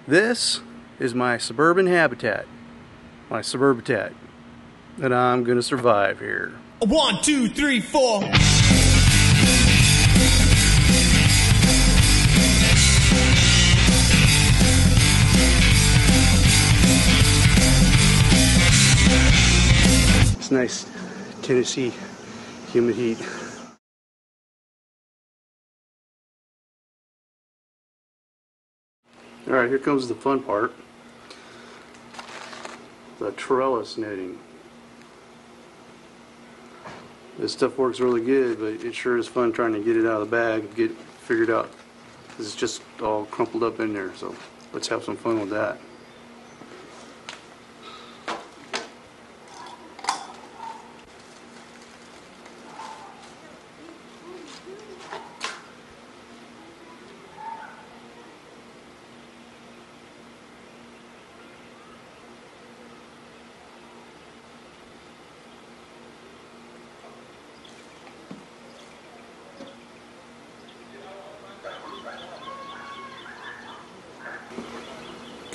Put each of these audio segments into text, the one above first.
This is my suburban habitat, my suburbitat, and I'm gonna survive here. 1, 2, 3, 4. It's nice Tennessee humid heat. Alright, here comes the fun part. The trellis netting. This stuff works really good, but it sure is fun trying to get it out of the bag and get it figured out. It's just all crumpled up in there, so let's have some fun with that.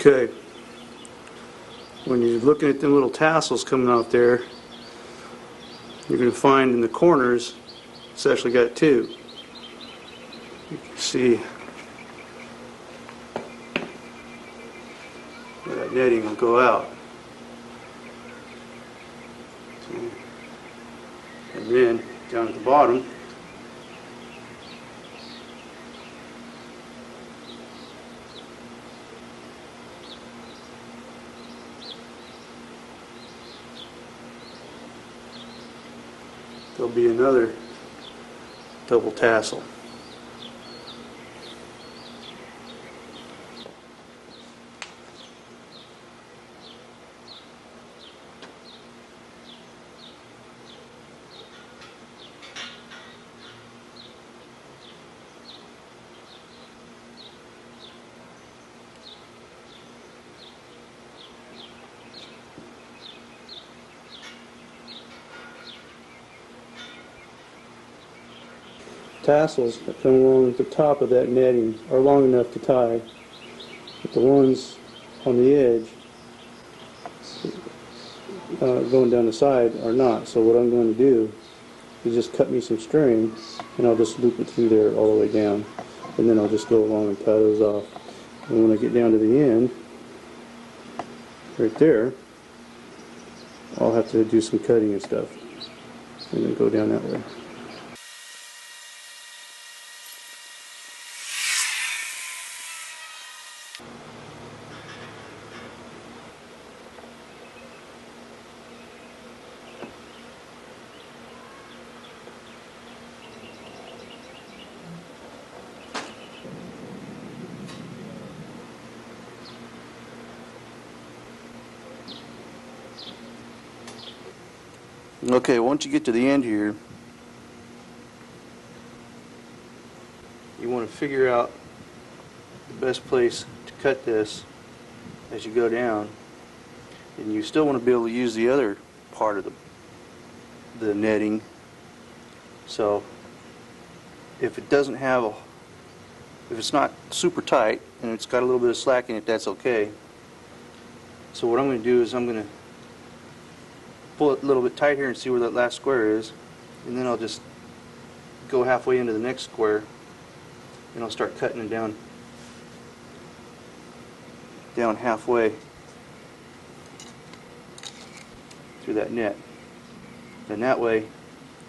Okay, when you're looking at them little tassels coming out there, you're going to find in the corners it's actually got two. You can see where that netting will go out. And then down at the bottom, there'll be another double tassel. Tassels that come along the top of that netting are long enough to tie, but the ones on the edge going down the side are not. So what I'm going to do is just cut me some string and I'll just loop it through there all the way down, and then I'll just go along and tie those off. And when I get down to the end right there, I'll have to do some cutting and stuff and then go down that way. Okay, once you get to the end here, you want to figure out the best place to cut this as you go down, and you still want to be able to use the other part of the netting. So if it doesn't have if it's not super tight and it's got a little bit of slack in it, that's okay. So what I'm going to do is I'm going to pull it a little bit tight here and see where that last square is, and then I'll just go halfway into the next square and I'll start cutting it down halfway through that net. And that way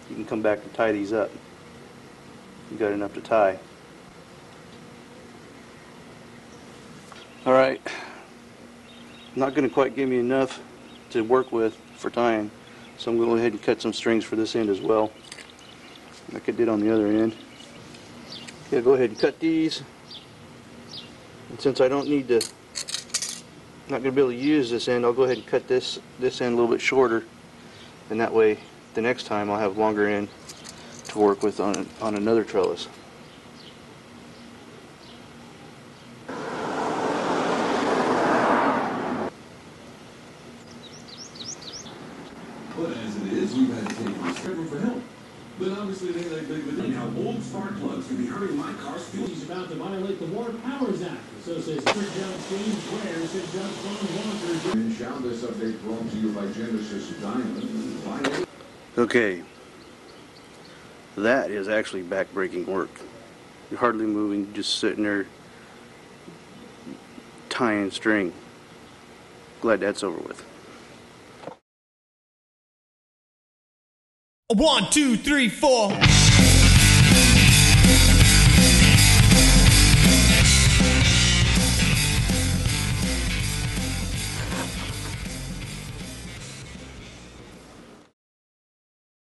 you can come back and tie these up. You got enough to tie. Alright, not going to quite give me enough to work with for tying, so I'm going to go ahead and cut some strings for this end as well, like I did on the other end. Yeah, go ahead and cut these, and since I don't need to, not going to be able to use this end, I'll go ahead and cut this end a little bit shorter, and that way the next time I'll have longer end to work with on another trellis. But as it is, we've had to take this for help. But obviously they ain't that big with it. how old spark plugs can be hurting my car's fuel. He's about to violate the Water Powers Act. So says Judge James Ware, said Judge Von Walker. Shall this update brought to you by Genesis Diamond. Okay, that is actually back-breaking work. You're hardly moving, just sitting there tying string. Glad that's over with. 1, 2, 3, 4.